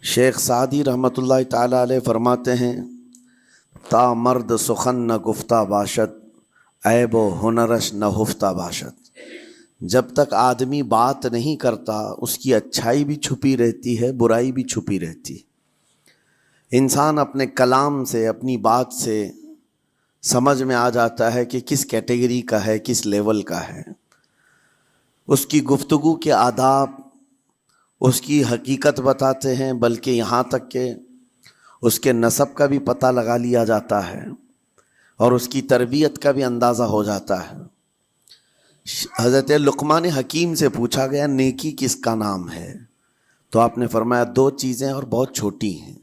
شیخ Saadi رحمۃ اللہ تعالیٰ علیہ فرماتے ہیں، تا مرد سخن نہ گفتہ باشد، عیب و ہنرش نہ ہفتہ باشد۔ جب تک آدمی بات نہیں کرتا اس کی اچھائی بھی چھپی رہتی ہے، برائی بھی چھپی رہتی ہے۔ انسان اپنے کلام سے، اپنی بات سے سمجھ میں آ جاتا ہے کہ کس کیٹیگری کا ہے، کس لیول کا ہے۔ اس کی گفتگو کے آداب اس کی حقیقت بتاتے ہیں، بلکہ یہاں تک کہ اس کے نسب کا بھی پتہ لگا لیا جاتا ہے اور اس کی تربیت کا بھی اندازہ ہو جاتا ہے۔ حضرت لقمان حکیم سے پوچھا گیا نیکی کس کا نام ہے، تو آپ نے فرمایا دو چیزیں اور بہت چھوٹی ہیں۔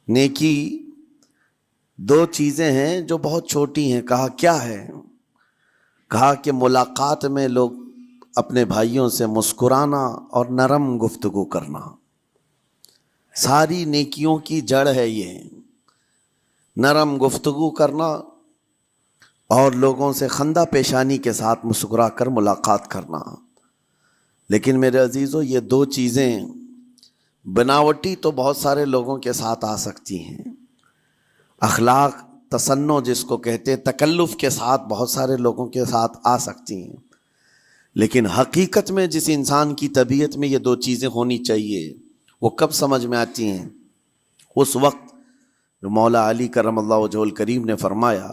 نیکی دو چیزیں ہیں جو بہت چھوٹی ہیں۔ کہا کیا ہے؟ کہا کہ ملاقات میں لوگ اپنے بھائیوں سے مسکرانا اور نرم گفتگو کرنا۔ ساری نیکیوں کی جڑ ہے یہ، نرم گفتگو کرنا اور لوگوں سے خندہ پیشانی کے ساتھ مسکرا کر ملاقات کرنا۔ لیکن میرے عزیزو، یہ دو چیزیں بناوٹی تو بہت سارے لوگوں کے ساتھ آ سکتی ہیں، اخلاق تصنع جس کو کہتے ہیں، تکلف کے ساتھ بہت سارے لوگوں کے ساتھ آ سکتی ہیں، لیکن حقیقت میں جس انسان کی طبیعت میں یہ دو چیزیں ہونی چاہیے وہ کب سمجھ میں آتی ہیں؟ اس وقت جو مولا علی کرم اللہ وجہہ الکریم نے فرمایا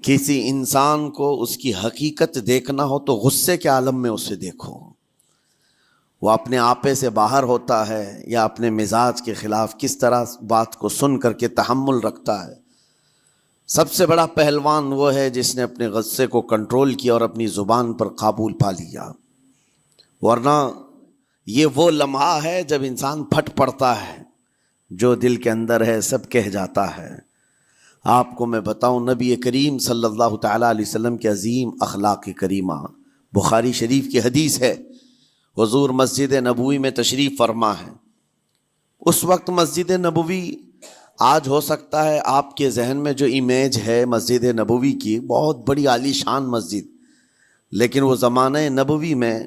کسی انسان کو اس کی حقیقت دیکھنا ہو تو غصے کے عالم میں اسے دیکھو، وہ اپنے آپے سے باہر ہوتا ہے یا اپنے مزاج کے خلاف کس طرح بات کو سن کر کے تحمل رکھتا ہے۔ سب سے بڑا پہلوان وہ ہے جس نے اپنے غصے کو کنٹرول کیا اور اپنی زبان پر قابو پا لیا، ورنہ یہ وہ لمحہ ہے جب انسان پھٹ پڑتا ہے، جو دل کے اندر ہے سب کہہ جاتا ہے۔ آپ کو میں بتاؤں، نبی کریم صلی اللہ تعالیٰ علیہ وسلم کے عظیم اخلاق کریمہ، بخاری شریف کی حدیث ہے، حضور مسجد نبوی میں تشریف فرما ہے۔ اس وقت مسجد نبوی، آج ہو سکتا ہے آپ کے ذہن میں جو امیج ہے مسجد نبوی کی، بہت بڑی عالی شان مسجد، لیکن وہ زمانہ نبوی میں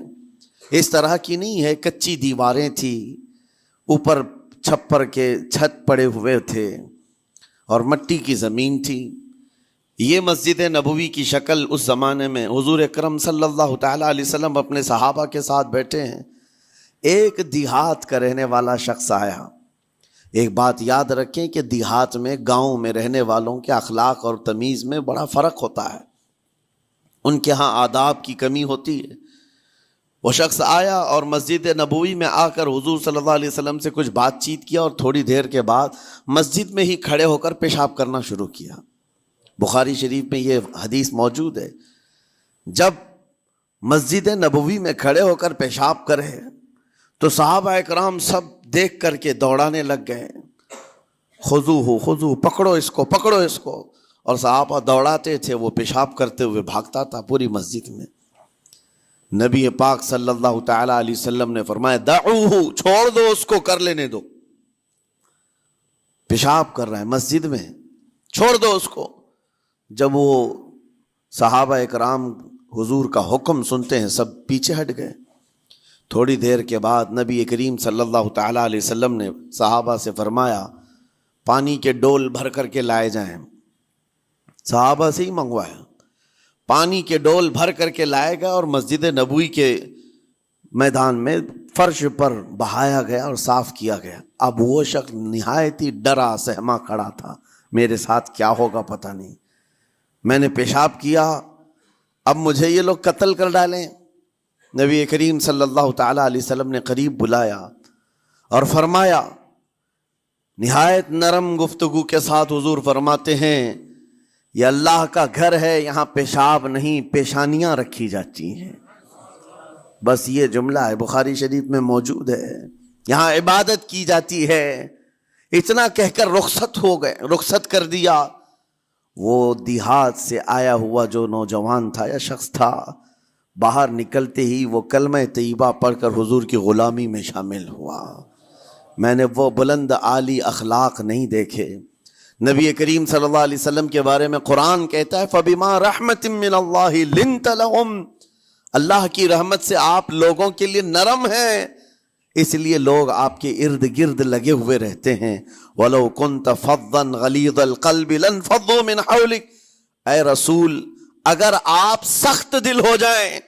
اس طرح کی نہیں ہے۔ کچی دیواریں تھی، اوپر چھپر کے چھت پڑے ہوئے تھے اور مٹی کی زمین تھی۔ یہ مسجد نبوی کی شکل اس زمانے میں حضور اکرم صلی اللہ تعالیٰ علیہ وسلم اپنے صحابہ کے ساتھ بیٹھے ہیں، ایک دیہات کا رہنے والا شخص آیا۔ ایک بات یاد رکھیں کہ دیہات میں، گاؤں میں رہنے والوں کے اخلاق اور تمیز میں بڑا فرق ہوتا ہے، ان کے ہاں آداب کی کمی ہوتی ہے۔ وہ شخص آیا اور مسجد نبوی میں آ کر حضور صلی اللہ علیہ وسلم سے کچھ بات چیت کیا اور تھوڑی دیر کے بعد مسجد میں ہی کھڑے ہو کر پیشاب کرنا شروع کیا۔ بخاری شریف میں یہ حدیث موجود ہے۔ جب مسجد نبوی میں کھڑے ہو کر پیشاب کرے تو صحابہ اکرام سب دیکھ کر کے دوڑانے لگ گئے، خذوہ خذوہ، پکڑو اس کو، پکڑو اس کو، اور صحابہ دوڑاتے تھے، وہ پیشاب کرتے ہوئے بھاگتا تھا پوری مسجد میں۔ نبی پاک صلی اللہ تعالیٰ علیہ وسلم نے فرمایا دعوہ، چھوڑ دو اس کو، کر لینے دو، پیشاب کر رہا ہے مسجد میں، چھوڑ دو اس کو۔ جب وہ صحابہ اکرام حضور کا حکم سنتے ہیں سب پیچھے ہٹ گئے۔ تھوڑی دیر کے بعد نبی کریم صلی اللہ تعالیٰ علیہ وسلم نے صحابہ سے فرمایا پانی کے ڈول بھر کر کے لائے جائیں۔ صحابہ سے ہی منگوایا، پانی کے ڈول بھر کر کے لائے گئے اور مسجد نبوی کے میدان میں فرش پر بہایا گیا اور صاف کیا گیا۔ اب وہ شخص نہایت ہی ڈرا سہما کھڑا تھا، میرے ساتھ کیا ہوگا پتہ نہیں، میں نے پیشاب کیا، اب مجھے یہ لوگ قتل کر ڈالیں۔ نبی کریم صلی اللہ تعالیٰ علیہ وسلم نے قریب بلایا اور فرمایا، نہایت نرم گفتگو کے ساتھ حضور فرماتے ہیں یہ اللہ کا گھر ہے، یہاں پیشاب نہیں پیشانیاں رکھی جاتی ہیں۔ بس یہ جملہ ہے، بخاری شریف میں موجود ہے، یہاں عبادت کی جاتی ہے۔ اتنا کہہ کر رخصت ہو گئے، رخصت کر دیا۔ وہ دیہات سے آیا ہوا جو نوجوان تھا یا شخص تھا، باہر نکلتے ہی وہ کلمہ طیبہ پڑھ کر حضور کی غلامی میں شامل ہوا۔ میں نے وہ بلند عالی اخلاق نہیں دیکھے۔ نبی کریم صلی اللہ علیہ وسلم کے بارے میں قرآن کہتا ہے فَبِمَا رَحْمَةٍ مِّنَ اللَّهِ لِنْتَ لَهُمْ، اللہ کی رحمت سے آپ لوگوں کے لیے نرم ہیں، اس لیے لوگ آپ کے ارد گرد لگے ہوئے رہتے ہیں. وَلَوْ كُنْتَ فَظًّا غَلِيظَ الْقَلْبِ لَانفَضُّوا مِنْ حَوْلِكَ. اے رسول اگر آپ سخت دل ہو جائیں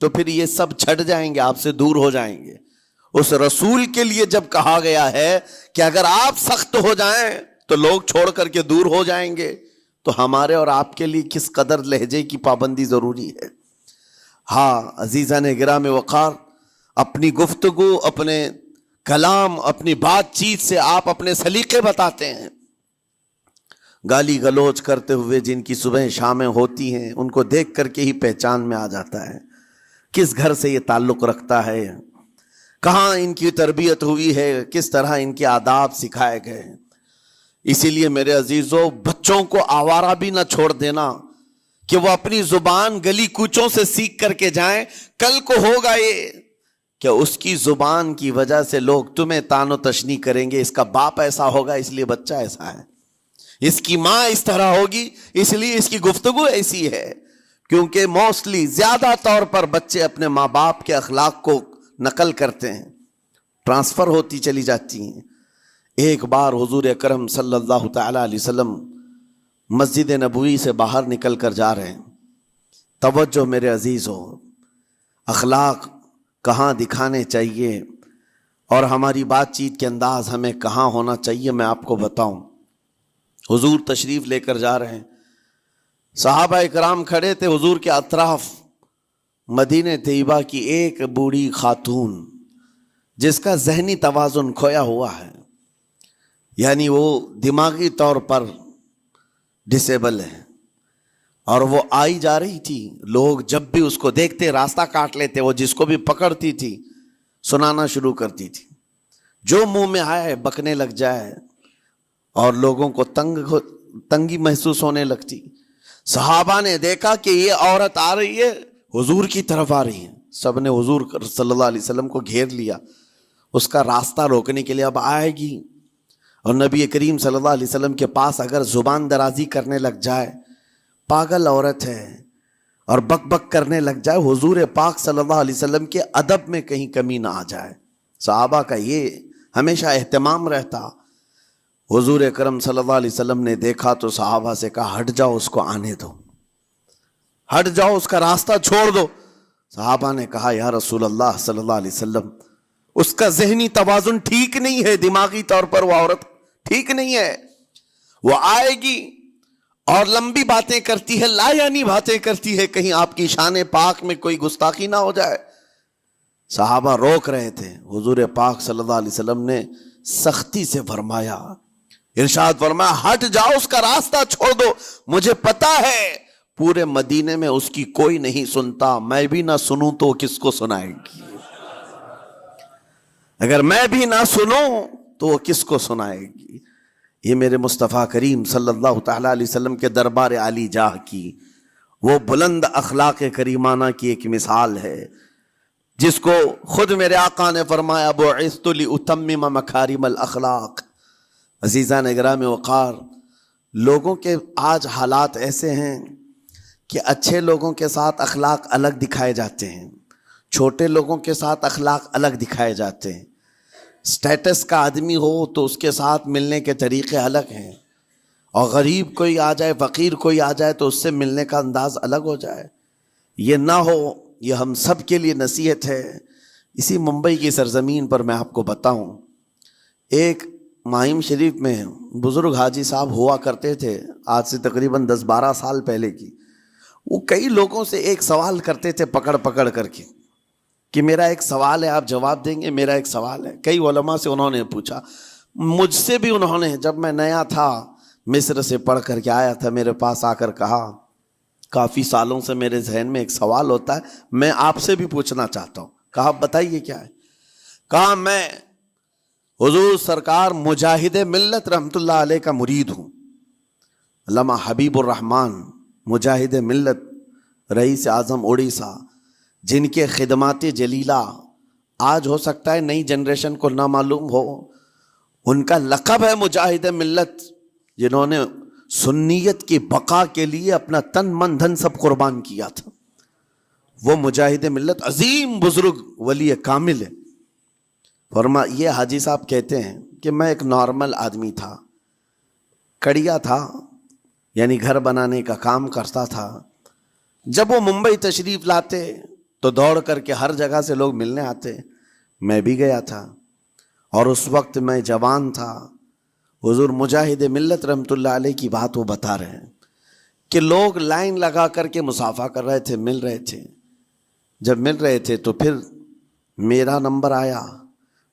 تو پھر یہ سب چھٹ جائیں گے، آپ سے دور ہو جائیں گے. اس رسول کے لیے جب کہا گیا ہے کہ اگر آپ سخت ہو جائیں تو لوگ چھوڑ کر کے دور ہو جائیں گے، تو ہمارے اور آپ کے لیے کس قدر لہجے کی پابندی ضروری ہے. ہاں عزیزان گرام وقار، اپنی گفتگو، اپنے کلام، اپنی بات چیت سے آپ اپنے سلیقے بتاتے ہیں. گالی گلوچ کرتے ہوئے جن کی صبح شامیں ہوتی ہیں ان کو دیکھ کر کے ہی پہچان میں آ جاتا ہے کس گھر سے یہ تعلق رکھتا ہے، کہاں ان کی تربیت ہوئی ہے، کس طرح ان کے آداب سکھائے گئے. اسی لیے میرے عزیزو، بچوں کو آوارہ بھی نہ چھوڑ دینا کہ وہ اپنی زبان گلی کوچوں سے سیکھ کر کے جائیں. کل کو ہوگا یہ کہ اس کی زبان کی وجہ سے لوگ تمہیں تان و تشنیع کریں گے، اس کا باپ ایسا ہوگا اس لیے بچہ ایسا ہے، اس کی ماں اس طرح ہوگی اس لیے اس کی گفتگو ایسی ہے. کیونکہ موسٹلی زیادہ طور پر بچے اپنے ماں باپ کے اخلاق کو نقل کرتے ہیں، ٹرانسفر ہوتی چلی جاتی ہیں. ایک بار حضور اکرم صلی اللہ تعالی علیہ وسلم مسجد نبوی سے باہر نکل کر جا رہے ہیں. توجہ میرے عزیزو، اخلاق کہاں دکھانے چاہیے اور ہماری بات چیت کے انداز ہمیں کہاں ہونا چاہیے میں آپ کو بتاؤں. حضور تشریف لے کر جا رہے ہیں، صحابہ اکرام کھڑے تھے حضور کے اطراف. مدینہ طیبہ کی ایک بوڑھی خاتون جس کا ذہنی توازن کھویا ہوا ہے، یعنی وہ دماغی طور پر ڈسیبل ہے، اور وہ آئی جا رہی تھی. لوگ جب بھی اس کو دیکھتے راستہ کاٹ لیتے، وہ جس کو بھی پکڑتی تھی سنانا شروع کرتی تھی، جو منہ میں آئے بکنے لگ جائے اور لوگوں کو تنگی محسوس ہونے لگتی. صحابہ نے دیکھا کہ یہ عورت آ رہی ہے، حضور کی طرف آ رہی ہے، سب نے حضور صلی اللہ علیہ وسلم کو گھیر لیا اس کا راستہ روکنے کے لیے. اب آئے گی اور نبی کریم صلی اللہ علیہ وسلم کے پاس اگر زبان درازی کرنے لگ جائے، پاگل عورت ہے، اور بک بک کرنے لگ جائے، حضور پاک صلی اللہ علیہ وسلم کے ادب میں کہیں کمی نہ آ جائے. صحابہ کا یہ ہمیشہ اہتمام رہتا. حضور اکرم صلی اللہ علیہ وسلم نے دیکھا تو صحابہ سے کہا ہٹ جاؤ، اس کو آنے دو، ہٹ جاؤ، اس کا راستہ چھوڑ دو. صحابہ نے کہا یا رسول اللہ صلی اللہ علیہ وسلم، اس کا ذہنی توازن ٹھیک نہیں ہے، دماغی طور پر وہ عورت ٹھیک نہیں ہے. وہ آئے گی اور لمبی باتیں کرتی ہے، لا یعنی باتیں کرتی ہے، کہیں آپ کی شان پاک میں کوئی گستاخی نہ ہو جائے. صحابہ روک رہے تھے. حضور پاک صلی اللہ علیہ وسلم نے سختی سے فرمایا، ارشاد فرمایا ہٹ جاؤ، اس کا راستہ چھوڑ دو. مجھے پتا ہے پورے مدینے میں اس کی کوئی نہیں سنتا، میں بھی نہ سنوں تو کس کو سنائے گی؟ اگر میں بھی نہ سنوں تو وہ کس کو سنائے گی؟ یہ میرے مصطفیٰ کریم صلی اللہ تعالی علیہ وسلم کے دربار عالی جاہ کی وہ بلند اخلاق کریمانہ کی ایک مثال ہے، جس کو خود میرے آقا نے فرمایا بعثت لأتمم مکارم الاخلاق. عزیزان گرامی وقار، لوگوں کے آج حالات ایسے ہیں کہ اچھے لوگوں کے ساتھ اخلاق الگ دکھائے جاتے ہیں، چھوٹے لوگوں کے ساتھ اخلاق الگ دکھائے جاتے ہیں. سٹیٹس کا آدمی ہو تو اس کے ساتھ ملنے کے طریقے الگ ہیں، اور غریب کوئی آ جائے، فقیر کوئی آ جائے تو اس سے ملنے کا انداز الگ ہو جائے. یہ نہ ہو، یہ ہم سب کے لیے نصیحت ہے. اسی ممبئی کی سرزمین پر میں آپ کو بتاؤں، ایک ماہم شریف میں بزرگ حاجی صاحب ہوا کرتے تھے، آج سے تقریباً 10-12 سال پہلے کی. وہ کئی لوگوں سے ایک سوال کرتے تھے پکڑ پکڑ کر کے کہ میرا ایک سوال ہے، آپ جواب دیں گے، میرا ایک سوال ہے. کئی علماء سے انہوں نے پوچھا، مجھ سے بھی انہوں نے، جب میں نیا تھا مصر سے پڑھ کر کے آیا تھا، میرے پاس آ کر کہا کافی سالوں سے میرے ذہن میں ایک سوال ہوتا ہے، میں آپ سے بھی پوچھنا چاہتا ہوں. کہا بتائیے کیا ہے؟ کہا میں حضور سرکار مجاہد ملت رحمت اللہ علیہ کا مرید ہوں. علامہ حبیب الرحمن مجاہد ملت، رئیس اعظم اڑیسہ، جن کے خدمات جلیلہ آج ہو سکتا ہے نئی جنریشن کو نہ معلوم ہو، ان کا لقب ہے مجاہد ملت، جنہوں نے سنیت کی بقا کے لیے اپنا تن من دھن سب قربان کیا تھا. وہ مجاہد ملت عظیم بزرگ ولی کامل ہے. یہ حاجی صاحب کہتے ہیں کہ میں ایک نارمل آدمی تھا، کڑیا تھا، یعنی گھر بنانے کا کام کرتا تھا۔ جب وہ ممبئی تشریف لاتے تو دوڑ کر کے ہر جگہ سے لوگ ملنے آتے، میں بھی گیا تھا، اور اس وقت میں جوان تھا۔ حضور مجاہد ملت رحمۃ اللہ علیہ کی بات وہ بتا رہے ہیں کہ لوگ لائن لگا کر کے مصافحہ کر رہے تھے، مل رہے تھے۔ جب مل رہے تھے تو پھر میرا نمبر آیا،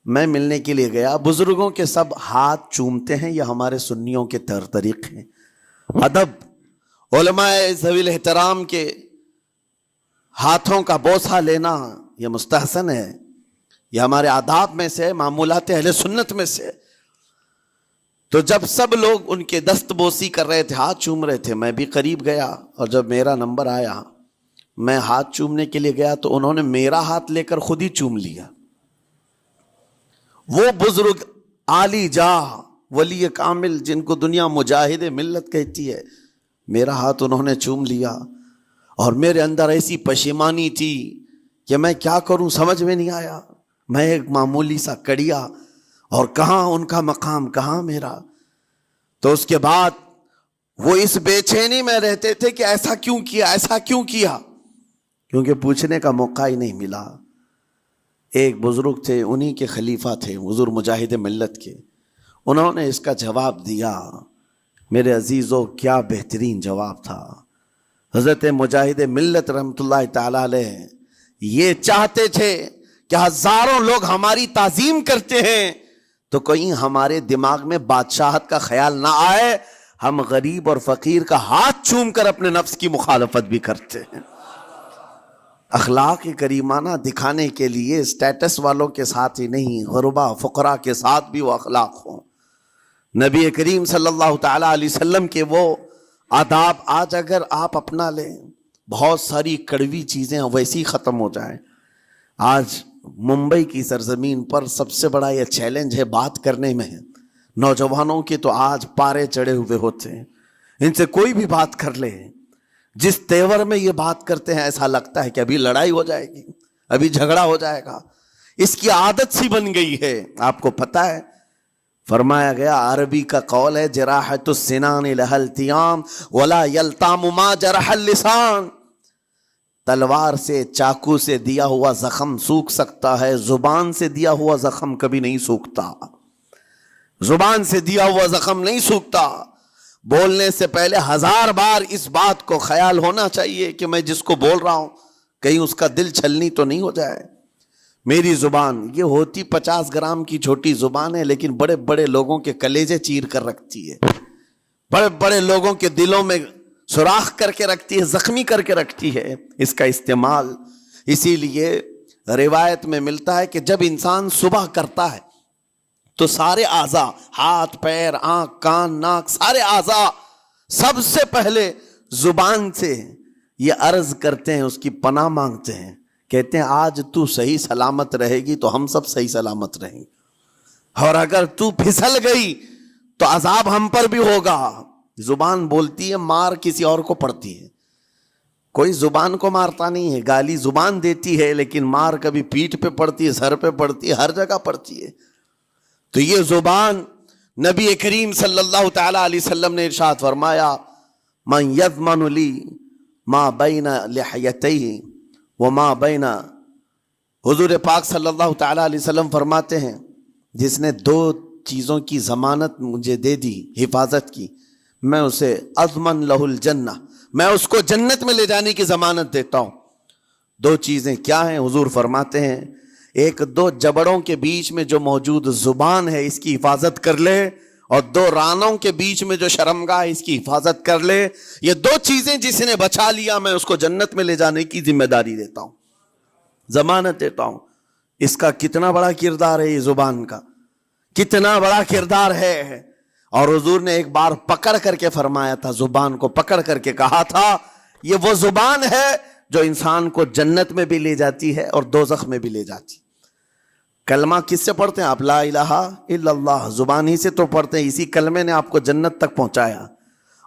میں ملنے کے لیے گیا۔ بزرگوں کے سب ہاتھ چومتے ہیں، یہ ہمارے سنیوں کے طریقے ہیں۔ ادب، علماء ذوی الاحترام کے ہاتھوں کا بوسہ لینا یہ مستحسن ہے، یہ ہمارے آداب میں سے، معمولات اہل سنت میں سے۔ تو جب سب لوگ ان کے دست بوسی کر رہے تھے، ہاتھ چوم رہے تھے، میں بھی قریب گیا، اور جب میرا نمبر آیا میں ہاتھ چومنے کے لیے گیا تو انہوں نے میرا ہاتھ لے کر خود ہی چوم لیا۔ وہ بزرگ عالی جاہ ولی کامل جن کو دنیا مجاہد ملت کہتی ہے، میرا ہاتھ انہوں نے چوم لیا، اور میرے اندر ایسی پشیمانی تھی کہ میں کیا کروں سمجھ میں نہیں آیا۔ میں ایک معمولی سا کڑیا، اور کہاں ان کا مقام کہاں میرا۔ تو اس کے بعد وہ اس بے چینی میں رہتے تھے کہ ایسا کیوں کیا، ایسا کیوں کیا، کیونکہ پوچھنے کا موقع ہی نہیں ملا۔ ایک بزرگ تھے، انہی کے خلیفہ تھے حضور مجاہد ملت کے، انہوں نے اس کا جواب دیا۔ میرے عزیزو کیا بہترین جواب تھا۔ حضرت مجاہد ملت رحمۃ اللہ تعالی علیہ یہ چاہتے تھے کہ ہزاروں لوگ ہماری تعظیم کرتے ہیں تو کہیں ہمارے دماغ میں بادشاہت کا خیال نہ آئے، ہم غریب اور فقیر کا ہاتھ چوم کر اپنے نفس کی مخالفت بھی کرتے ہیں۔ اخلاق کریمانہ دکھانے کے لیے اسٹیٹس والوں کے ساتھ ہی نہیں، غربا فقراء کے ساتھ بھی وہ اخلاق ہوں۔ نبی کریم صلی اللہ تعالی علیہ وسلم کے وہ آداب آج اگر آپ اپنا لیں، بہت ساری کڑوی چیزیں ویسی ختم ہو جائیں۔ آج ممبئی کی سرزمین پر سب سے بڑا یہ چیلنج ہے بات کرنے میں، نوجوانوں کے تو آج پارے چڑھے ہوئے ہوتے ہیں، ان سے کوئی بھی بات کر لے، جس تیور میں یہ بات کرتے ہیں ایسا لگتا ہے کہ ابھی لڑائی ہو جائے گی، ابھی جھگڑا ہو جائے گا۔ اس کی عادت سی بن گئی ہے۔ آپ کو پتہ ہے فرمایا گیا، عربی کا قول ہے، جراحت السنان لها التیام ولا یلتام ما جرح اللسان۔ تلوار سے، چاقو سے دیا ہوا زخم سوکھ سکتا ہے، زبان سے دیا ہوا زخم کبھی نہیں سوکھتا، زبان سے دیا ہوا زخم نہیں سوکھتا۔ بولنے سے پہلے 1000 بار اس بات کو خیال ہونا چاہیے کہ میں جس کو بول رہا ہوں کہیں اس کا دل چھلنی تو نہیں ہو جائے۔ میری زبان یہ ہوتی 50 گرام کی چھوٹی زبان ہے، لیکن بڑے بڑے لوگوں کے کلیجے چیر کر رکھتی ہے، بڑے بڑے لوگوں کے دلوں میں سوراخ کر کے رکھتی ہے، زخمی کر کے رکھتی ہے اس کا استعمال۔ اسی لیے روایت میں ملتا ہے کہ جب انسان صبح کرتا ہے تو سارے اعضاء، ہاتھ پیر آنکھ کان ناک، سارے اعضاء سب سے پہلے زبان سے یہ عرض کرتے ہیں، اس کی پناہ مانگتے ہیں، کہتے ہیں آج تو صحیح سلامت رہے گی تو ہم سب صحیح سلامت رہیں گے، اور اگر تو پھسل گئی تو عذاب ہم پر بھی ہوگا۔ زبان بولتی ہے، مار کسی اور کو پڑتی ہے، کوئی زبان کو مارتا نہیں ہے، گالی زبان دیتی ہے، لیکن مار کبھی پیٹھ پہ پڑتی ہے، سر پہ پڑتی ہے، ہر جگہ پڑتی ہے۔ تو یہ زبان نبی کریم صلی اللہ تعالی علیہ وسلم نے ارشاد فرمایا، من یضمن لی ما بین لحیتیہ وما بین، حضور پاک صلی اللہ تعالی علیہ وسلم فرماتے ہیں جس نے 2 چیزوں کی ضمانت مجھے دے دی، حفاظت کی، میں اسے اضمن لہ الجنہ، میں اس کو جنت میں لے جانے کی ضمانت دیتا ہوں۔ 2 چیزیں کیا ہیں؟ حضور فرماتے ہیں، ایک 2 جبڑوں کے بیچ میں جو موجود زبان ہے اس کی حفاظت کر لے، اور 2 رانوں کے بیچ میں جو شرمگاہ ہے اس کی حفاظت کر لے۔ یہ 2 چیزیں جس نے بچا لیا میں اس کو جنت میں لے جانے کی ذمہ داری دیتا ہوں، ضمانت دیتا ہوں۔ اس کا کتنا بڑا کردار ہے، یہ زبان کا کتنا بڑا کردار ہے۔ اور حضور نے ایک بار پکڑ کر کے فرمایا تھا، زبان کو پکڑ کر کے کہا تھا، یہ وہ زبان ہے جو انسان کو جنت میں بھی لے جاتی ہے اور دوزخ میں بھی لے جاتی۔ کلمہ کس سے پڑھتے ہیں آپ؟ لا الہ الا اللہ، زبان ہی سے تو پڑھتے ہیں، اسی کلمے نے آپ کو جنت تک پہنچایا۔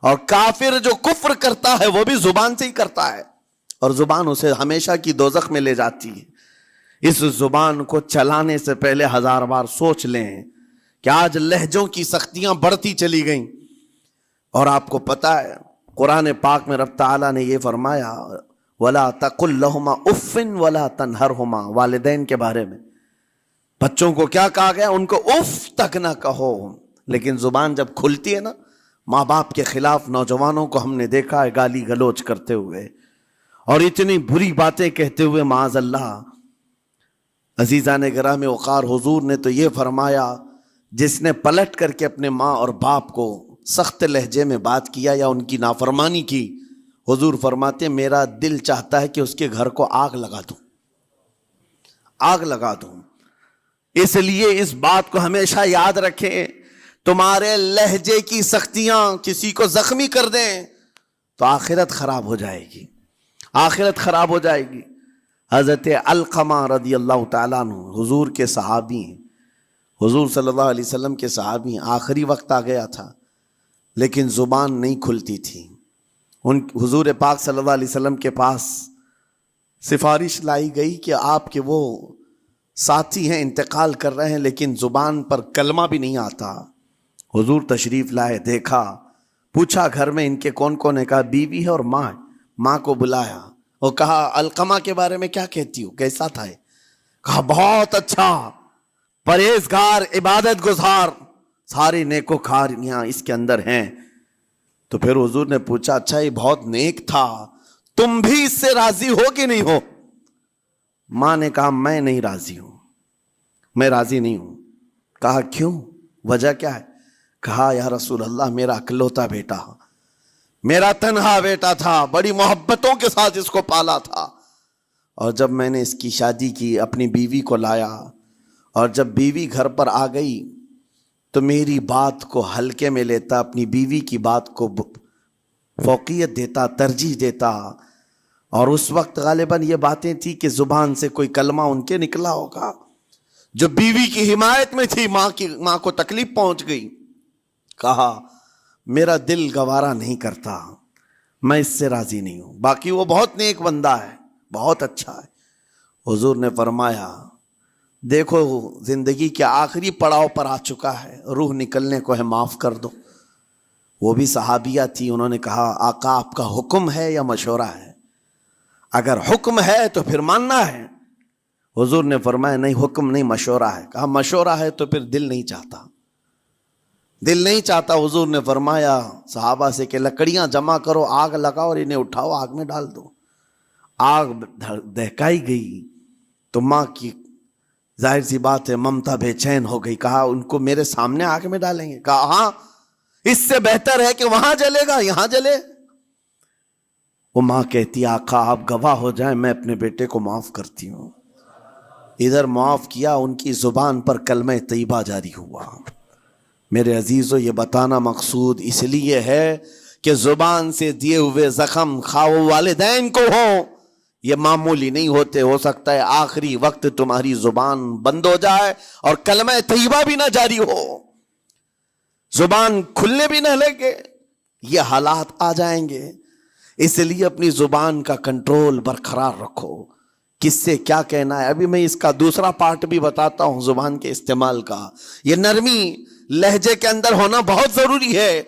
اور کافر جو کفر کرتا ہے وہ بھی زبان سے ہی کرتا ہے، اور زبان اسے ہمیشہ کی دوزخ میں لے جاتی ہے۔ اس زبان کو چلانے سے پہلے 1000 بار سوچ لیں کہ آج لہجوں کی سختیاں بڑھتی چلی گئیں. اور آپ کو پتا ہے قرآن پاک میں رب تعالیٰ نے یہ فرمایا وَلَا تَقُلْ لَهُمَا اُفٍّ وَلَا تَنْهَرْهُمَا. والدین کے بارے میں بچوں کو کیا کہا گیا؟ ان کو اف تک نہ کہو. لیکن زبان جب کھلتی ہے نا ماں باپ کے خلاف، نوجوانوں کو ہم نے دیکھا ہے گالی گلوچ کرتے ہوئے اور اتنی بری باتیں کہتے ہوئے معاذ اللہ. عزیزان گرامی وقار، حضور نے تو یہ فرمایا جس نے پلٹ کر کے اپنے ماں اور باپ کو سخت لہجے میں بات کیا یا ان کی نافرمانی کی، حضور فرماتے میرا دل چاہتا ہے کہ اس کے گھر کو آگ لگا دوں، آگ لگا دوں. اس لیے اس بات کو ہمیشہ یاد رکھیں، تمہارے لہجے کی سختیاں کسی کو زخمی کر دیں تو آخرت خراب ہو جائے گی، آخرت خراب ہو جائے گی. حضرت علقمہ رضی اللہ تعالیٰ عنہ حضور کے صحابی ہیں، حضور صلی اللہ علیہ وسلم کے صحابی ہیں. آخری وقت آ گیا تھا لیکن زبان نہیں کھلتی تھی. حضور پاک صلی اللہ علیہ وسلم کے پاس سفارش لائی گئی کہ آپ کے وہ ساتھی ہیں انتقال کر رہے ہیں لیکن زبان پر کلمہ بھی نہیں آتا. حضور تشریف لائے، دیکھا، پوچھا گھر میں ان کے کون کون ہے؟ کہا بیوی ہے اور ماں ہے. ماں کو بلایا اور کہا علقمہ کے بارے میں کیا کہتی ہو، کیسا تھا؟ کہا بہت اچھا، پرہیزگار، عبادت گزار، سارے نیکوکاریاں اس کے اندر ہیں. تو پھر حضور نے پوچھا اچھا یہ بہت نیک تھا، تم بھی اس سے راضی ہو کہ نہیں ہو؟ ماں نے کہا میں نہیں راضی ہوں، میں راضی نہیں ہوں. کہا کیوں، وجہ کیا ہے؟ کہا یا رسول اللہ میرا اکلوتا بیٹا، میرا تنہا بیٹا تھا، بڑی محبتوں کے ساتھ اس کو پالا تھا، اور جب میں نے اس کی شادی کی اپنی بیوی کو لایا اور جب بیوی گھر پر آ گئی تو میری بات کو ہلکے میں لیتا، اپنی بیوی کی بات کو فوقیت دیتا، ترجیح دیتا. اور اس وقت غالباً یہ باتیں تھی کہ زبان سے کوئی کلمہ ان کے نکلا ہوگا جو بیوی کی حمایت میں تھی، ماں کو تکلیف پہنچ گئی. کہا میرا دل گوارا نہیں کرتا، میں اس سے راضی نہیں ہوں، باقی وہ بہت نیک بندہ ہے، بہت اچھا ہے. حضور نے فرمایا دیکھو زندگی کے آخری پڑاؤ پر آ چکا ہے، روح نکلنے کو ہے، معاف کر دو. وہ بھی صحابیہ تھی، انہوں نے کہا آقا آپ کا حکم ہے یا مشورہ ہے؟ اگر حکم ہے تو پھر ماننا ہے. حضور نے فرمایا نہیں، حکم نہیں، مشورہ ہے. کہا مشورہ ہے تو پھر دل نہیں چاہتا، دل نہیں چاہتا. حضور نے فرمایا صحابہ سے کہ لکڑیاں جمع کرو، آگ لگاؤ اور انہیں اٹھاؤ، آگ میں ڈال دو. آگ دہکائی گئی تو ماں کی ظاہر سی بات ہے ممتا بے چین ہو گئی. کہا ان کو میرے سامنے آگ میں ڈالیں گے؟ کہا ہاں، اس سے بہتر ہے کہ وہاں جلے گا، یہاں جلے. وہ ماں کہتی آقا آپ گواہ ہو جائیں میں اپنے بیٹے کو معاف کرتی ہوں. ادھر معاف کیا، ان کی زبان پر کلمہ طیبہ جاری ہوا. میرے عزیزو یہ بتانا مقصود اس لیے ہے کہ زبان سے دیے ہوئے زخم خواہ والدین کو ہوں یہ معمولی نہیں ہوتے. ہو سکتا ہے آخری وقت تمہاری زبان بند ہو جائے اور کلمہ طیبہ بھی نہ جاری ہو، زبان کھلنے بھی نہ لگے، یہ حالات آ جائیں گے. اس لیے اپنی زبان کا کنٹرول برقرار رکھو. کس سے کیا کہنا ہے، ابھی میں اس کا دوسرا پارٹ بھی بتاتا ہوں زبان کے استعمال کا. یہ نرمی لہجے کے اندر ہونا بہت ضروری ہے،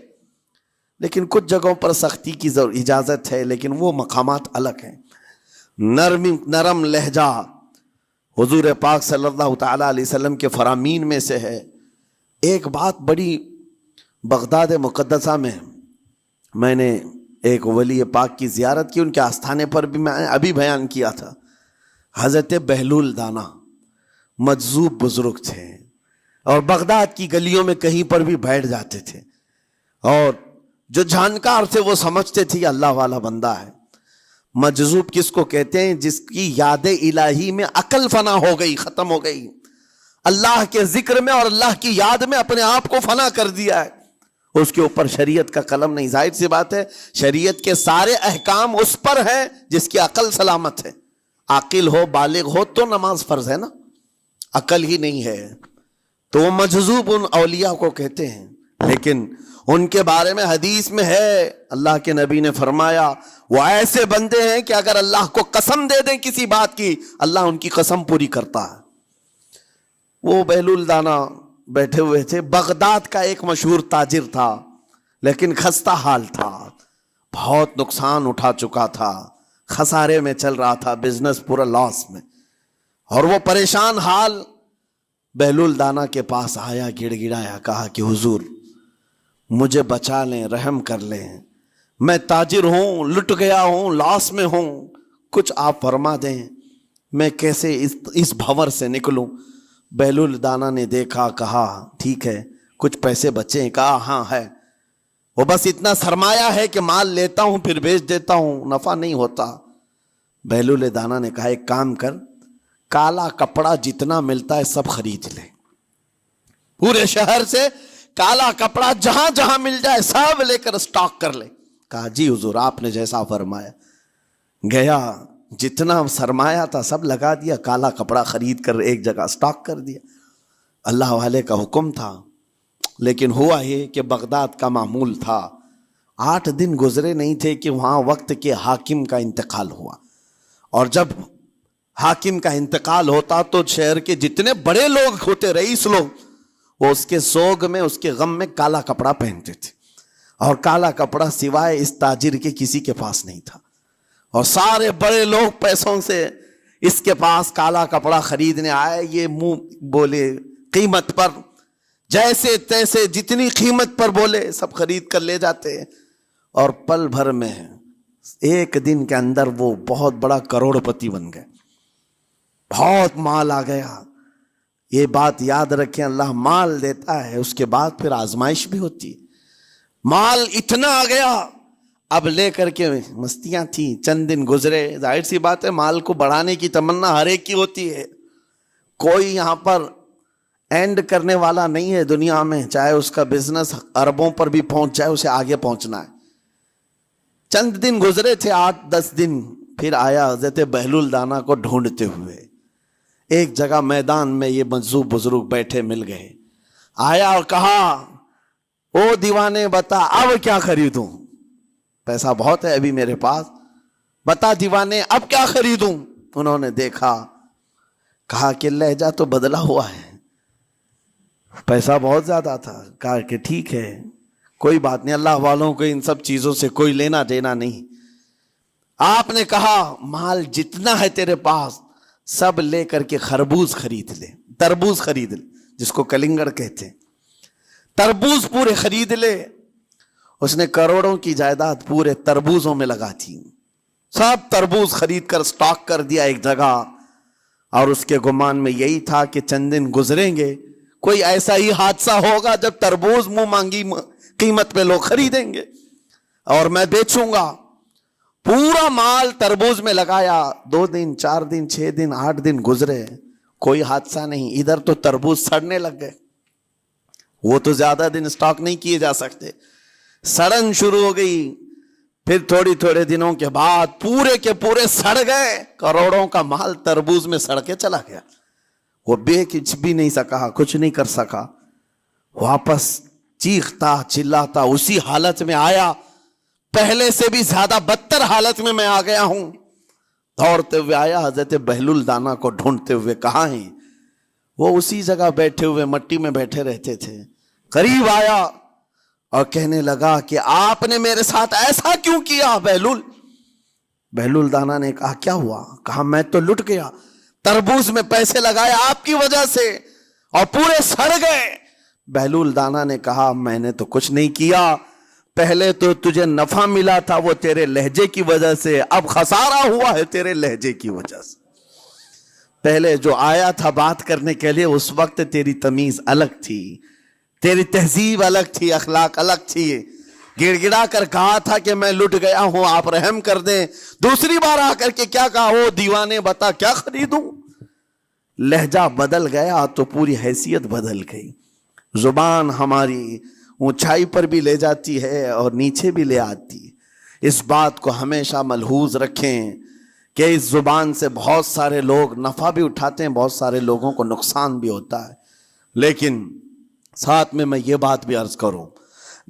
لیکن کچھ جگہوں پر سختی کی اجازت ہے، لیکن وہ مقامات الگ ہیں. نرم لہجہ حضور پاک صلی اللہ تعالیٰ علیہ وسلم کے فرامین میں سے ہے. ایک بات بڑی بغداد مقدسہ میں نے ایک ولی پاک کی زیارت کی، ان کے آستانے پر بھی میں ابھی بیان کیا تھا. حضرت بہلول دانا مجذوب بزرگ تھے اور بغداد کی گلیوں میں کہیں پر بھی بیٹھ جاتے تھے، اور جو جانکار تھے وہ سمجھتے تھے اللہ والا بندہ ہے. مجذوب کس کو کہتے ہیں؟ جس کی یاد الہی میں عقل فنا ہو گئی، ختم ہو گئی، اللہ کے ذکر میں اور اللہ کی یاد میں اپنے آپ کو فنا کر دیا ہے. اس کے اوپر شریعت کا قلم نہیں. ظاہر سی بات ہے شریعت کے سارے احکام اس پر ہیں جس کی عقل سلامت ہے. عاقل ہو، بالغ ہو تو نماز فرض ہے نا، عقل ہی نہیں ہے تو وہ مجذوب ان اولیاء کو کہتے ہیں. لیکن ان کے بارے میں حدیث میں ہے، اللہ کے نبی نے فرمایا وہ ایسے بندے ہیں کہ اگر اللہ کو قسم دے دیں کسی بات کی، اللہ ان کی قسم پوری کرتا ہے۔ وہ بہلول دانا بیٹھے ہوئے تھے، بغداد کا ایک مشہور تاجر تھا، لیکن خستہ حال تھا، بہت نقصان اٹھا چکا تھا، خسارے میں چل رہا تھا، بزنس پورا لاس میں، اور وہ پریشان حال بہلول دانا کے پاس آیا، گڑ گڑایا، کہا کہ حضور مجھے بچا لیں، رحم کر لیں، میں تاجر ہوں، لٹ گیا ہوں، لاس میں ہوں، کچھ آپ فرما دیں، میں کیسے اس بھنور سے نکلوں۔ بہلول دانا نے دیکھا، کہا ٹھیک ہے، کچھ پیسے بچے ہیں؟ کہا ہاں ہے، وہ بس اتنا سرمایہ ہے کہ مال لیتا ہوں پھر بیچ دیتا ہوں، نفع نہیں ہوتا۔ بہلول دانا نے کہا ایک کام کر، کالا کپڑا جتنا ملتا ہے سب خرید لے، پورے شہر سے کالا کپڑا جہاں جہاں مل جائے سب لے کر اسٹاک کر لے۔ کہا جی حضور آپ نے جیسا فرمایا۔ گیا، جتنا سرمایہ تھا سب لگا دیا، کالا کپڑا خرید کر ایک جگہ اسٹاک کر دیا۔ اللہ والے کا حکم تھا، لیکن ہوا یہ کہ بغداد کا معمول تھا، 8 دن گزرے نہیں تھے کہ وہاں وقت کے حاکم کا انتقال ہوا، اور جب حاکم کا انتقال ہوتا تو شہر کے جتنے بڑے لوگ ہوتے، رئیس لوگ، وہ اس کے سوگ میں، اس کے غم میں کالا کپڑا پہنتے تھے، اور کالا کپڑا سوائے اس تاجر کے کسی کے پاس نہیں تھا، اور سارے بڑے لوگ پیسوں سے اس کے پاس کالا کپڑا خریدنے آئے، یہ منہ بولے قیمت پر، جیسے تیسے جتنی قیمت پر بولے سب خرید کر لے جاتے، اور پل بھر میں ایک دن کے اندر وہ بہت بڑا کروڑ پتی بن گئے، بہت مال آ گیا۔ یہ بات یاد رکھیں، اللہ مال دیتا ہے، اس کے بعد پھر آزمائش بھی ہوتی ہے۔ مال اتنا آ گیا، اب لے کر کے مستیاں تھیں، چند دن گزرے، ظاہر سی بات ہے مال کو بڑھانے کی تمنا ہر ایک کی ہوتی ہے، کوئی یہاں پر اینڈ کرنے والا نہیں ہے دنیا میں، چاہے اس کا بزنس اربوں پر بھی پہنچ جائے، اسے آگے پہنچنا ہے۔ چند دن گزرے تھے، 8-10 دن، پھر آیا حضرت بہلول دانا کو ڈھونڈتے ہوئے، ایک جگہ میدان میں یہ مجذوب بزرگ بیٹھے مل گئے، آیا اور کہا او دیوانے بتا اب کیا خریدوں، پیسہ بہت ہے ابھی میرے پاس، بتا دیوانے اب کیا خریدوں۔ انہوں نے دیکھا، کہا کہ لہجہ تو بدلا ہوا ہے، پیسہ بہت زیادہ تھا، کہا کہ ٹھیک ہے کوئی بات نہیں، اللہ والوں کو ان سب چیزوں سے کوئی لینا دینا نہیں۔ آپ نے کہا مال جتنا ہے تیرے پاس سب لے کر کے خربوز خرید لے، تربوز خرید لے، جس کو کلنگڑ کہتے ہیں، تربوز پورے خرید لے۔ اس نے کروڑوں کی جائیداد پورے تربوزوں میں لگا تھی، سب تربوز خرید کر سٹاک کر دیا ایک جگہ، اور اس کے گمان میں یہی تھا کہ چند دن گزریں گے، کوئی ایسا ہی حادثہ ہوگا جب تربوز منہ مانگی قیمت پہ لوگ خریدیں گے اور میں بیچوں گا۔ پورا مال تربوز میں لگایا، 2 دن 4 دن 6 دن 8 دن گزرے، کوئی حادثہ نہیں، ادھر تو تربوز سڑنے لگ گئے، وہ تو زیادہ دن سٹاک نہیں کیے جا سکتے، سڑن شروع ہو گئی، پھر تھوڑے دنوں کے بعد پورے کے پورے سڑ گئے، کروڑوں کا مال تربوز میں سڑ کے چلا گیا، وہ بیچ بھی نہیں سکا، کچھ نہیں کر سکا، واپس چیختا چلاتا اسی حالت میں آیا، پہلے سے بھی زیادہ بدتر حالت میں آ گیا ہوں، دوڑتے ہوئے آیا، حضرت بہلول دانا کو ڈھونڈتے ہوئے، کہاں ہیں؟ وہ اسی جگہ بیٹھے ہوئے مٹی میں بیٹھے رہتے تھے، قریب آیا اور کہنے لگا کہ آپ نے میرے ساتھ ایسا کیوں کیا بہلول؟ بہلول دانا نے کہا کیا ہوا؟ کہا میں تو لٹ گیا، تربوز میں پیسے لگائے آپ کی وجہ سے اور پورے سڑ گئے۔ بہلول دانا نے کہا میں نے تو کچھ نہیں کیا، پہلے تو تجھے نفع ملا تھا وہ تیرے لہجے کی وجہ سے، اب خسارہ ہوا ہے تیرے لہجے کی وجہ سے۔ پہلے جو آیا تھا بات کرنے کے لیے اس وقت تیری تمیز الگ تھی، تیری تہذیب الگ تھی، اخلاق الگ تھی، گڑ گڑا کر کہا تھا کہ میں لٹ گیا ہوں آپ رحم کر دیں، دوسری بار آ کر کے کیا کہا، وہ دیوانے بتا کیا خریدوں؟ لہجہ بدل گیا تو پوری حیثیت بدل گئی، زبان ہماری اونچائی پر بھی لے جاتی ہے اور نیچے بھی لے آتی ہے۔ اس بات کو ہمیشہ ملحوظ رکھیں کہ اس زبان سے بہت سارے لوگ نفع بھی اٹھاتے ہیں، بہت سارے لوگوں کو نقصان بھی ہوتا ہے، لیکن ساتھ میں یہ بات بھی عرض کروں،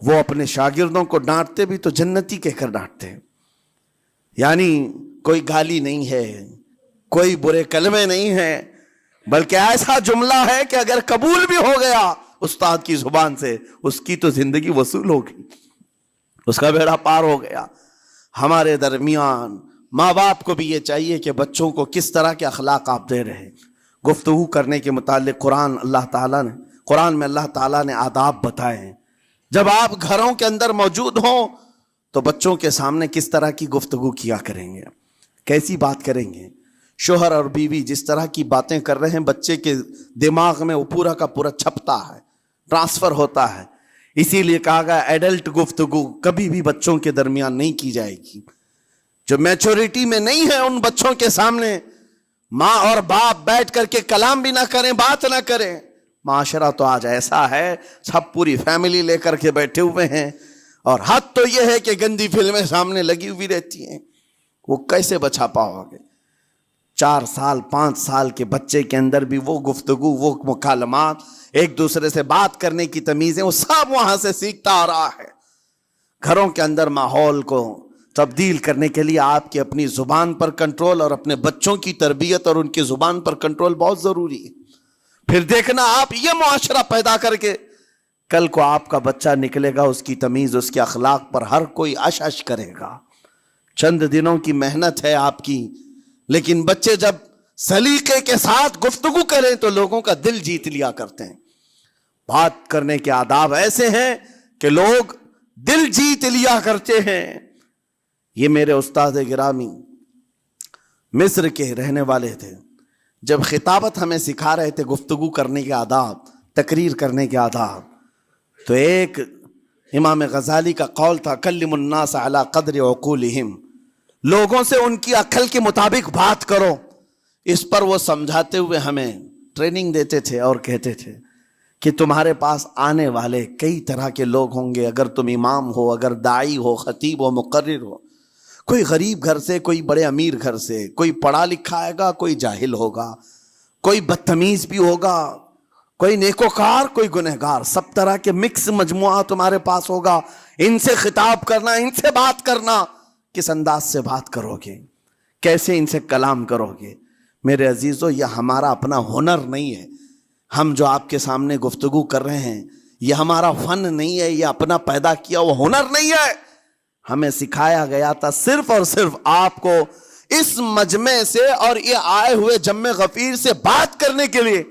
وہ اپنے شاگردوں کو ڈانٹتے بھی تو جنتی کہہ کر ڈانٹتے ہیں، یعنی کوئی گالی نہیں ہے، کوئی برے کلمے نہیں ہیں، بلکہ ایسا جملہ ہے کہ اگر قبول بھی ہو گیا استاد کی زبان سے، اس کی تو زندگی وصول ہوگی، اس کا بیڑا پار ہو گیا۔ ہمارے درمیان ماں باپ کو بھی یہ چاہیے کہ بچوں کو کس طرح کے اخلاق آپ دے رہے ہیں۔ گفتگو کرنے کے متعلق قرآن میں اللہ تعالیٰ نے آداب بتائے ہیں۔ جب آپ گھروں کے اندر موجود ہوں تو بچوں کے سامنے کس طرح کی گفتگو کیا کریں گے، کیسی بات کریں گے۔ شوہر اور بیوی جس طرح کی باتیں کر رہے ہیں بچے کے دماغ میں وہ پورا کا پورا چھپتا ہے، ٹرانسفر ہوتا ہے۔ اسی لیے کہا گیا ایڈلٹ گفتگو کبھی بھی بچوں کے درمیان نہیں کی جائے گی۔ جو میچورٹی میں نہیں ہے ان بچوں کے سامنے ماں اور باپ بیٹھ کر کے کلام بھی نہ کریں، بات نہ کریں۔ معاشرہ تو آج ایسا ہے، سب پوری فیملی لے کر کے بیٹھے ہوئے ہیں، اور حد تو یہ ہے کہ گندی فلمیں سامنے لگی ہوئی رہتی ہیں۔ وہ کیسے بچا پاؤ گے؟ 4 سال 5 سال کے بچے کے اندر بھی وہ گفتگو، وہ مکالمات، ایک دوسرے سے بات کرنے کی تمیزیں، وہ سب وہاں سے سیکھتا آ رہا ہے۔ گھروں کے اندر ماحول کو تبدیل کرنے کے لیے آپ کی اپنی زبان پر کنٹرول اور اپنے بچوں کی تربیت اور ان کی زبان پر کنٹرول بہت ضروری ہے۔ پھر دیکھنا آپ یہ معاشرہ پیدا کر کے کل کو آپ کا بچہ نکلے گا، اس کی تمیز، اس کے اخلاق پر ہر کوئی اش اش کرے گا۔ چند دنوں کی محنت ہے آپ کی، لیکن بچے جب سلیقے کے ساتھ گفتگو کریں تو لوگوں کا دل جیت لیا کرتے ہیں۔ بات کرنے کے آداب ایسے ہیں کہ لوگ دل جیت لیا کرتے ہیں۔ یہ میرے استاد گرامی مصر کے رہنے والے تھے، جب خطابت ہمیں سکھا رہے تھے گفتگو کرنے کے آداب، تقریر کرنے کے آداب، تو ایک امام غزالی کا قول تھا کلم الناس علی قدر عقولہم، لوگوں سے ان کی عقل کے مطابق بات کرو۔ اس پر وہ سمجھاتے ہوئے ہمیں ٹریننگ دیتے تھے اور کہتے تھے کہ تمہارے پاس آنے والے کئی طرح کے لوگ ہوں گے، اگر تم امام ہو، اگر داعی ہو، خطیب ہو، مقرر ہو، کوئی غریب گھر سے، کوئی بڑے امیر گھر سے، کوئی پڑھا لکھا آئے گا، کوئی جاہل ہوگا، کوئی بدتمیز بھی ہوگا، کوئی نیکوکار، کوئی گنہگار، سب طرح کے مکس مجموعہ تمہارے پاس ہوگا۔ ان سے خطاب کرنا، ان سے بات کرنا، کس انداز سے بات کرو گے، کیسے ان سے کلام کرو گے۔ میرے عزیزو، یہ ہمارا اپنا ہنر نہیں ہے۔ ہم جو آپ کے سامنے گفتگو کر رہے ہیں یہ ہمارا فن نہیں ہے، یہ اپنا پیدا کیا وہ ہنر نہیں ہے۔ ہمیں سکھایا گیا تھا صرف اور صرف آپ کو اس مجمع سے اور یہ آئے ہوئے جمع غفیر سے بات کرنے کے لیے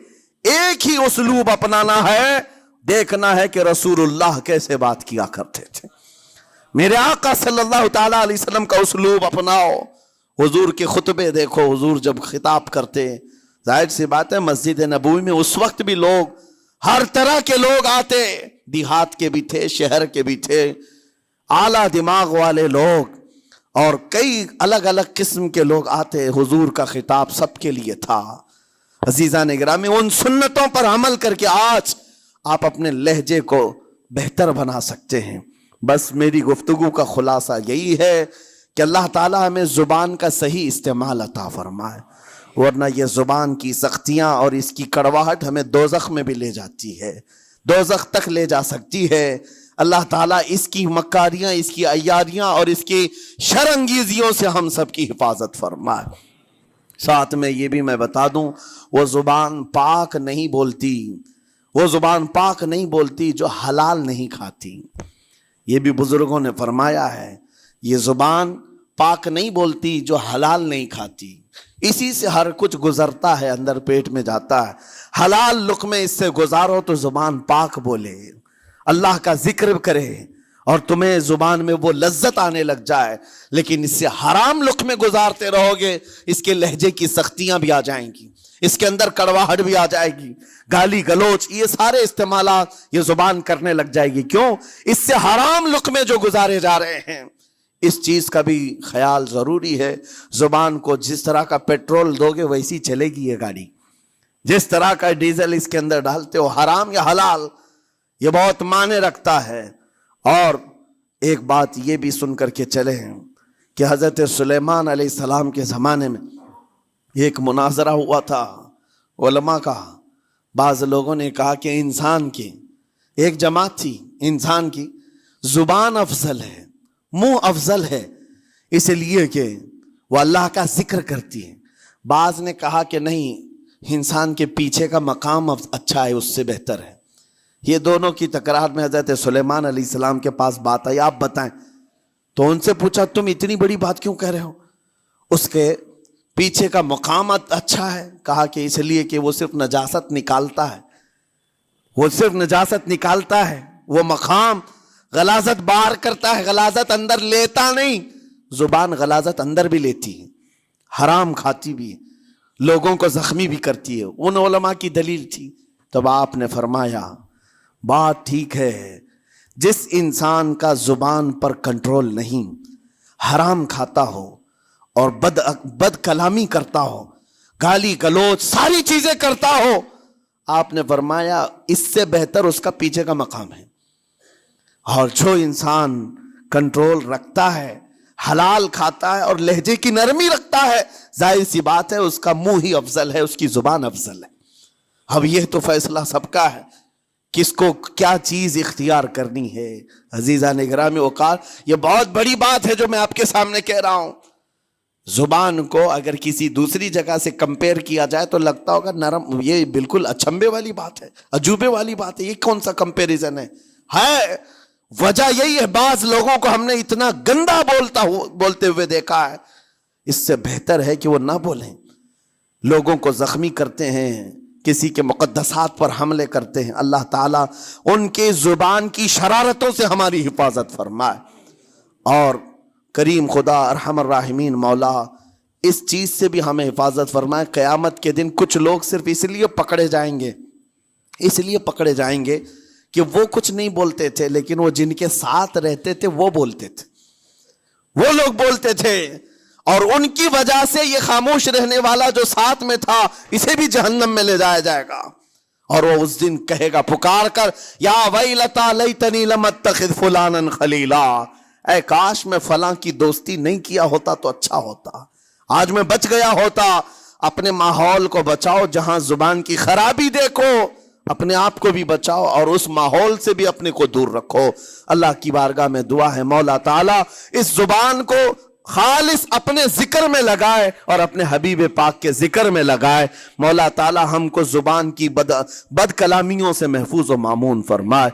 ایک ہی اسلوب اپنانا ہے، دیکھنا ہے کہ رسول اللہ کیسے بات کیا کرتے تھے۔ میرے آقا صلی اللہ تعالی علیہ وسلم کا اسلوب اپناؤ۔ حضور کے خطبے دیکھو، حضور جب خطاب کرتے، ظاہر سی بات ہے مسجد نبوی میں اس وقت بھی لوگ، ہر طرح کے لوگ آتے، دیہات کے بھی تھے، شہر کے بھی تھے، اعلیٰ دماغ والے لوگ اور کئی الگ الگ قسم کے لوگ آتے۔ حضور کا خطاب سب کے لیے تھا۔ عزیزان گرامی، ان سنتوں پر عمل کر کے آج آپ اپنے لہجے کو بہتر بنا سکتے ہیں۔ بس میری گفتگو کا خلاصہ یہی ہے کہ اللہ تعالیٰ ہمیں زبان کا صحیح استعمال عطا فرمائے، ورنہ یہ زبان کی سختیاں اور اس کی کڑواہٹ ہمیں دوزخ میں بھی لے جاتی ہے، دوزخ تک لے جا سکتی ہے۔ اللہ تعالیٰ اس کی مکاریاں، اس کی عیاریاں اور اس کی شرانگیزیوں سے ہم سب کی حفاظت فرمائے۔ ساتھ میں یہ بھی میں بتا دوں، وہ زبان پاک نہیں بولتی، وہ زبان پاک نہیں بولتی جو حلال نہیں کھاتی۔ یہ بھی بزرگوں نے فرمایا ہے، یہ زبان پاک نہیں بولتی جو حلال نہیں کھاتی، اسی سے ہر کچھ گزرتا ہے، اندر پیٹ میں جاتا ہے۔ حلال لقمے اس سے گزارو تو زبان پاک بولے، اللہ کا ذکر کرے اور تمہیں زبان میں وہ لذت آنے لگ جائے، لیکن اس سے حرام لقمے گزارتے رہو گے، اس کے لہجے کی سختیاں بھی آ جائیں گی، اس کے اندر کڑواہٹ بھی آ جائے گی، گالی گلوچ، یہ سارے استعمالات یہ زبان کرنے لگ جائے گی۔ کیوں؟ اس سے حرام لقمے جو گزارے جا رہے ہیں۔ اس چیز کا بھی خیال ضروری ہے۔ زبان کو جس طرح کا پیٹرول دو گے ویسی چلے گی یہ گاڑی، جس طرح کا ڈیزل اس کے اندر ڈالتے ہو، حرام یا حلال، یہ بہت معنی رکھتا ہے۔ اور ایک بات یہ بھی سن کر کے چلے ہیں کہ حضرت سلیمان علیہ السلام کے زمانے میں ایک مناظرہ ہوا تھا علماء کا۔ بعض لوگوں نے کہا کہ انسان کی ایک جماعت تھی، انسان کی زبان افضل ہے، منہ افضل ہے، اس لیے کہ وہ اللہ کا ذکر کرتی ہے۔ بعض نے کہا کہ نہیں، انسان کے پیچھے کا مقام اچھا ہے، اس سے بہتر ہے۔ یہ دونوں کی تکرار میں حضرت سلیمان علیہ السلام کے پاس بات آئی، آپ بتائیں۔ تو ان سے پوچھا تم اتنی بڑی بات کیوں کہہ رہے ہو؟ اس کے پیچھے کا مقام اچھا ہے۔ کہا کہ اس لیے کہ وہ صرف نجاست نکالتا ہے، وہ صرف نجاست نکالتا ہے، وہ مقام غلاظت باہر کرتا ہے، غلاظت اندر لیتا نہیں۔ زبان غلاظت اندر بھی لیتی ہے، حرام کھاتی بھی ہے، لوگوں کو زخمی بھی کرتی ہے۔ ان علماء کی دلیل تھی۔ تب آپ نے فرمایا بات ٹھیک ہے، جس انسان کا زبان پر کنٹرول نہیں، حرام کھاتا ہو اور بد کلامی کرتا ہو، گالی گلوچ ساری چیزیں کرتا ہو، آپ نے فرمایا اس سے بہتر اس کا پیچھے کا مقام ہے۔ اور جو انسان کنٹرول رکھتا ہے، حلال کھاتا ہے اور لہجے کی نرمی رکھتا ہے، ظاہر سی بات ہے اس کا منہ ہی افضل ہے، اس کی زبان افضل ہے۔ اب یہ تو فیصلہ سب کا ہے، کس کو کیا چیز اختیار کرنی ہے۔ عزیزان گرامی اوقات، یہ بہت بڑی بات ہے جو میں آپ کے سامنے کہہ رہا ہوں۔ زبان کو اگر کسی دوسری جگہ سے کمپیئر کیا جائے تو لگتا ہوگا نرم، یہ بالکل اچنبے والی بات ہے، عجوبے والی بات ہے، یہ کون سا کمپیریزن ہے؟ وجہ یہی ہے، بعض لوگوں کو ہم نے اتنا گندا بولتے ہوئے دیکھا ہے، اس سے بہتر ہے کہ وہ نہ بولیں۔ لوگوں کو زخمی کرتے ہیں، کسی کے مقدسات پر حملے کرتے ہیں۔ اللہ تعالیٰ ان کے زبان کی شرارتوں سے ہماری حفاظت فرمائے، اور کریم خدا ارحم الراحمین مولا اس چیز سے بھی ہمیں حفاظت فرمائے۔ قیامت کے دن کچھ لوگ صرف اس لیے پکڑے جائیں گے کہ وہ کچھ نہیں بولتے تھے، لیکن وہ جن کے ساتھ رہتے تھے وہ بولتے تھے، وہ لوگ بولتے تھے، اور ان کی وجہ سے یہ خاموش رہنے والا جو ساتھ میں تھا اسے بھی جہنم میں لے جایا جائے گا۔ اور وہ اس دن کہے گا پکار کر، یا ویلتا لیتنی لم اتخذ فلانا خلیلا، اے کاش میں فلاں کی دوستی نہیں کیا ہوتا تو اچھا ہوتا، آج میں بچ گیا ہوتا۔ اپنے ماحول کو بچاؤ، جہاں زبان کی خرابی دیکھو اپنے آپ کو بھی بچاؤ، اور اس ماحول سے بھی اپنے کو دور رکھو۔ اللہ کی بارگاہ میں دعا ہے مولا تعالیٰ اس زبان کو خالص اپنے ذکر میں لگائے اور اپنے حبیب پاک کے ذکر میں لگائے۔ مولا تعالیٰ ہم کو زبان کی بد کلامیوں سے محفوظ و مامون فرمائے۔